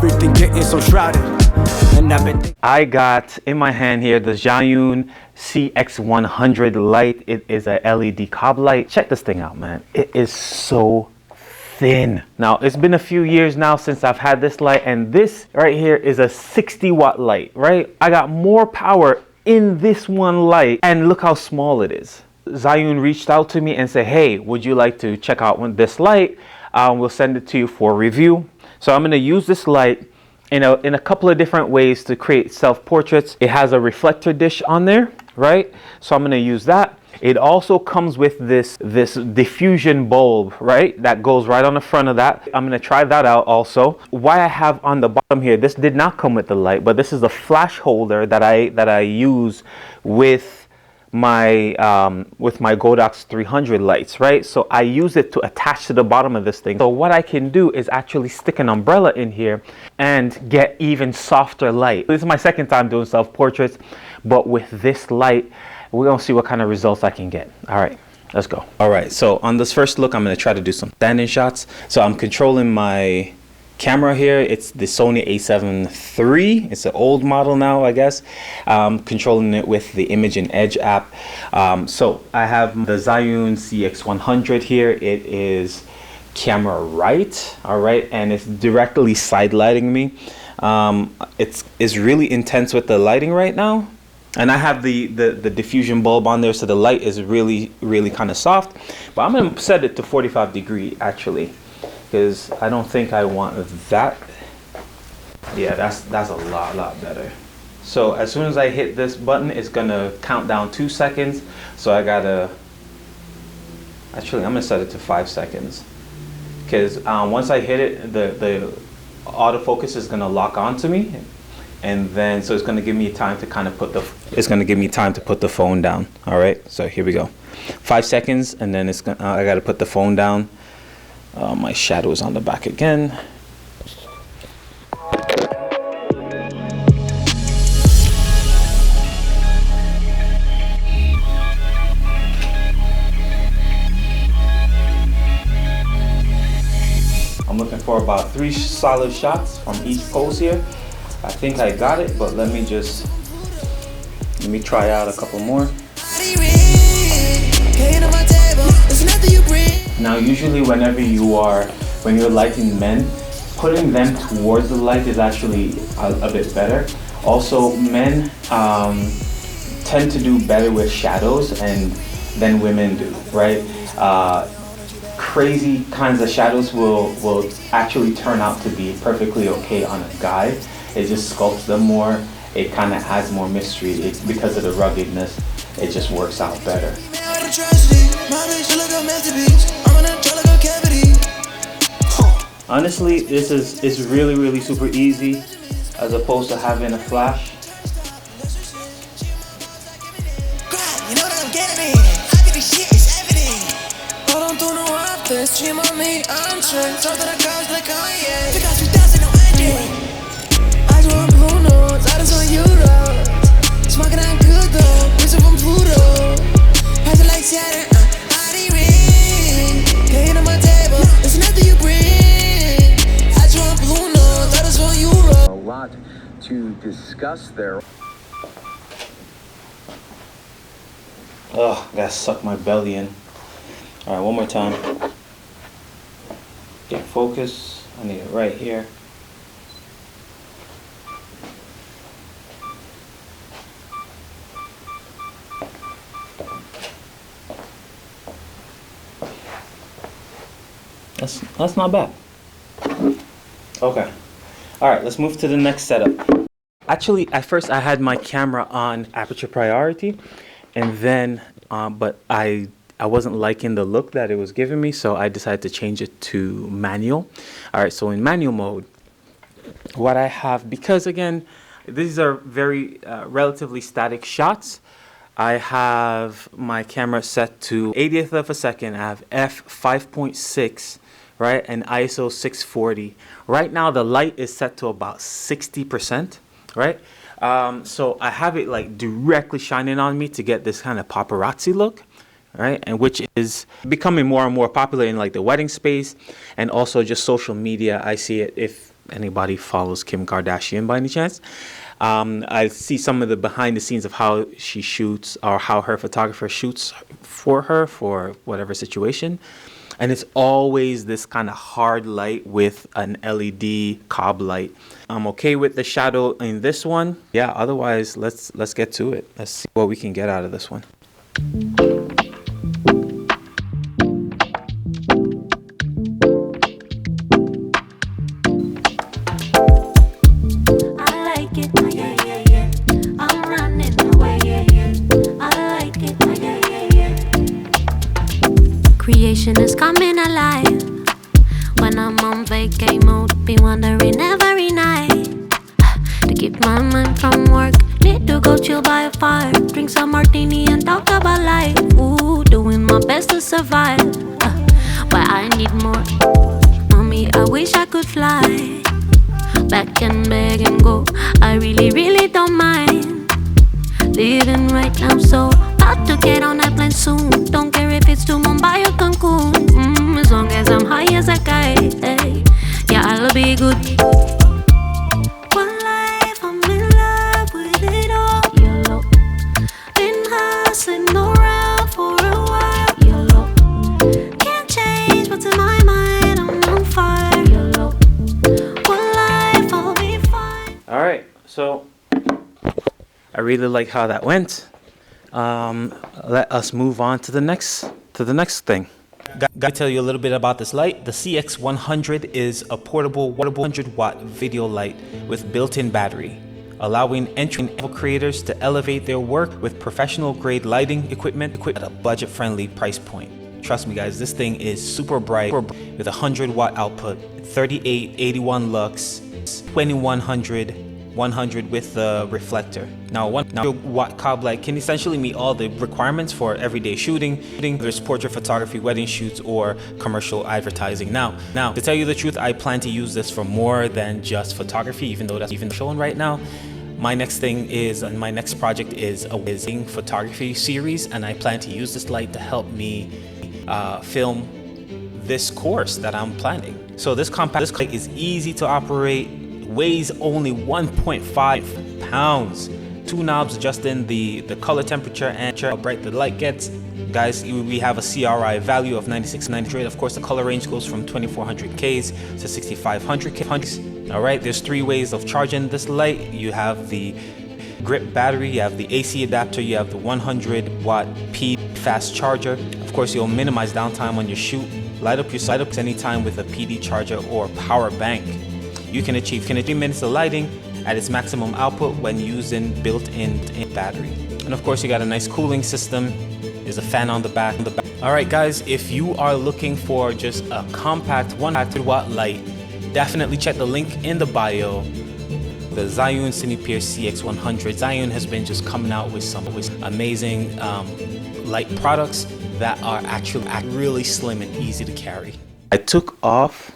everything getting so shrouded. And I got in my hand here the Zhiyun CX100 light. It is a LED cob light. Check this thing out, man. It is so thin. Now, it's been a few years now since I've had this light, and this right here is a 60-watt light, right? I got more power in this one light, and look how small it is. Zhiyun reached out to me and said, hey, would you like to check out this light? We'll send it to you for review. So I'm going to use this light in a couple of different ways to create self-portraits. It has a reflector dish on there, right? So I'm going to use that. It also comes with this diffusion bulb, right? That goes right on the front of that. I'm going to try that out also. Why I have on the bottom here, this did not come with the light, but this is the flash holder that I use with my Godox 300 lights, right? So I use it to attach to the bottom of this thing. So what I can do is actually stick an umbrella in here and get even softer light. This is my second time doing self-portraits, but with this light, we're gonna see what kind of results I can get. All right, let's go. All right, so on this first look, I'm gonna try to do some standing shots. So I'm controlling my camera here. It's the Sony a7 III. It's an old model now, I guess. Controlling it with the Image and Edge app. So I have the Zhiyun CX100 here. It is camera right, all right, and it's directly side lighting me. It's really intense with the lighting right now. And I have the diffusion bulb on there, so the light is really kind of soft. But I'm gonna set it to 45 degree actually, because I don't think I want that. Yeah, that's a lot better. So as soon as I hit this button, it's gonna count down 2 seconds. So I gotta, actually I'm gonna set it to 5 seconds. Because once I hit it, the autofocus is gonna lock onto me. And then, so it's gonna give me time to kind of put the phone down. All right, so here we go. 5 seconds, and then it's gonna, I gotta put the phone down. My shadow is on the back again. I'm looking for about 3 solid shots from each pose here. I think I got it, but let me try out a couple more. Now, usually when you're lighting men, putting them towards the light is actually a bit better. Also, men tend to do better with shadows than women do, right? Crazy kinds of shadows will actually turn out to be perfectly okay on a guy. It just sculpts them more. It kind of adds more mystery. It's because of the ruggedness. It just works out better. Honestly, this is really super easy as opposed to having a flash. A lot to discuss there. Oh, I gotta suck my belly in. All right, one more time. Get focus. I need it right here. That's not bad. Okay. All right, let's move to the next setup. Actually, at first I had my camera on aperture priority, and then, but I wasn't liking the look that it was giving me, so I decided to change it to manual. All right, so in manual mode, what I have, because again, these are very relatively static shots, I have my camera set to 80th of a second. I have f5.6, right, and ISO 640. Right now the light is set to about 60%, right? So I have it like directly shining on me to get this kind of paparazzi look, right? And which is becoming more and more popular in like the wedding space and also just social media. I see it if anybody follows Kim Kardashian by any chance. I see some of the behind the scenes of how she shoots, or how her photographer shoots for her for whatever situation. And it's always this kind of hard light with an LED cob light. I'm okay with the shadow in this one. Yeah, otherwise, let's get to it. Let's see what we can get out of this one. Creation is coming alive. When I'm on vacay mode, be wondering every night to keep my mind from work. Need to go chill by a fire, drink some martini and talk about life. Ooh, doing my best to survive, but I need more. Mommy, I wish I could fly back and beg and go. I really don't mind living right now, so about to get on that plane soon. Don't care if it's to Mumbai or Cancun, as long as I'm high as a kite, hey. Yeah, I'll be good. One life, I'm in love with it all. YOLO. Been hustling around for a while. YOLO. Can't change what's in my mind, I'm on fire. YOLO. One life, I'll be fine. All right, so I really like how that went. Let us move on to the next thing. Gotta tell you a little bit about this light. The CX100 is a portable 100-watt video light with built-in battery, allowing entry-level creators to elevate their work with professional-grade lighting equipment at a budget-friendly price point. Trust me, guys, this thing is super bright with a 100-watt output, 3881 lux, 2100 with the reflector. Now, 100-watt cob light can essentially meet all the requirements for everyday shooting. There's portrait photography, wedding shoots, or commercial advertising. Now, to tell you the truth, I plan to use this for more than just photography, even though that's even shown right now. My next thing is, and my next project is a wedding photography series, and I plan to use this light to help me film this course that I'm planning. So this light is easy to operate, weighs only 1.5 pounds. Two knobs adjusting the color temperature and how bright the light gets. Guys, we have a CRI value of 9600. Of course, the color range goes from 2400Ks to 6500Ks. All right, there's 3 ways of charging this light. You have the grip battery, you have the AC adapter, you have the 100-watt P fast charger. Of course, you'll minimize downtime on your shoot. Light up anytime with a PD charger or power bank. You can achieve 3 minutes of lighting at its maximum output when using built-in battery. And of course, you got a nice cooling system. There's a fan on the back. All right, guys, if you are looking for just a compact 100-watt light, definitely check the link in the bio. The Zhiyun CX100. Zhiyun has been just coming out with some amazing light products that are actually really slim and easy to carry. I took off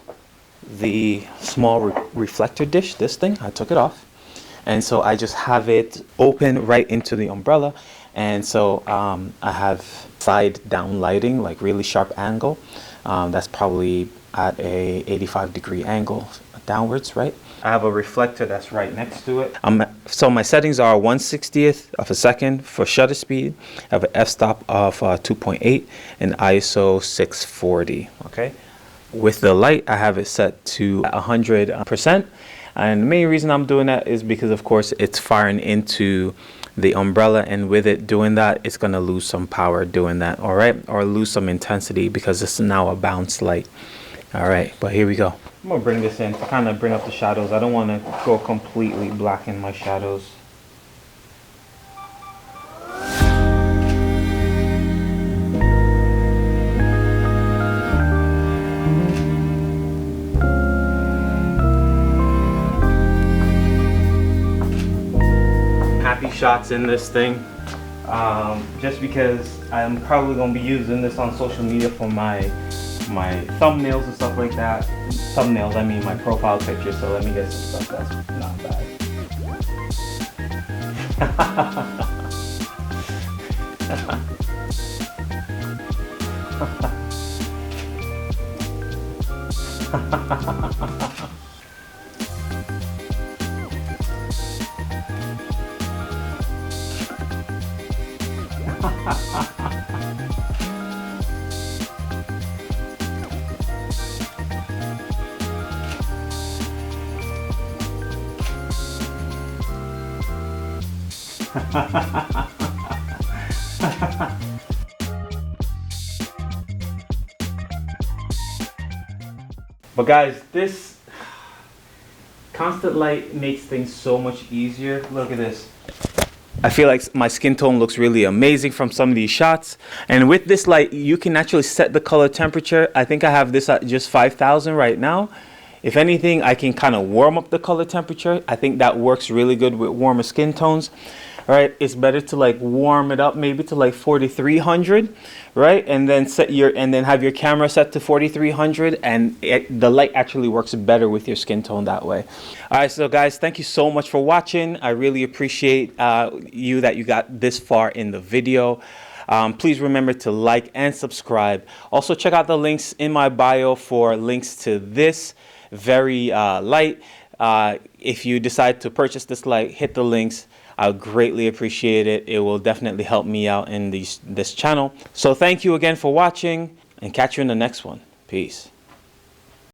the small reflector dish, this thing, I took it off, and so I just have it open right into the umbrella. And so I have side down lighting, like really sharp angle. That's probably at a 85-degree angle downwards, right? I have a reflector that's right next to it. So my settings are 1/60th of a second for shutter speed. I have an f-stop of 2.8 and ISO 640, okay? With the light, I have it set to 100%. And the main reason I'm doing that is because, of course, it's firing into the umbrella, and with it doing that, it's going to lose some power doing that, all right? Or lose some intensity because this is now a bounce light. All right, but here we go. I'm going to bring this in to kind of bring up the shadows. I don't want to go completely black in my shadows. Happy shots in this thing, just because I'm probably going to be using this on social media for my thumbnails and stuff like that. Thumbnails, I mean my profile picture, so let me get some stuff that's not bad. But guys, this constant light makes things so much easier. Look at this. I feel like my skin tone looks really amazing from some of these shots. And with this light, you can actually set the color temperature. I think I have this at just 5,000 right now. If anything, I can kind of warm up the color temperature. I think that works really good with warmer skin tones. Right, it's better to like warm it up maybe to like 4,300, right? And then have your camera set to 4,300, and the light actually works better with your skin tone that way. All right, so guys, thank you so much for watching. I really appreciate that you got this far in the video. Please remember to like and subscribe. Also, check out the links in my bio for links to this very light. If you decide to purchase this light, hit the links. I would greatly appreciate it. It will definitely help me out in this channel. So thank you again for watching, and catch you in the next one. Peace.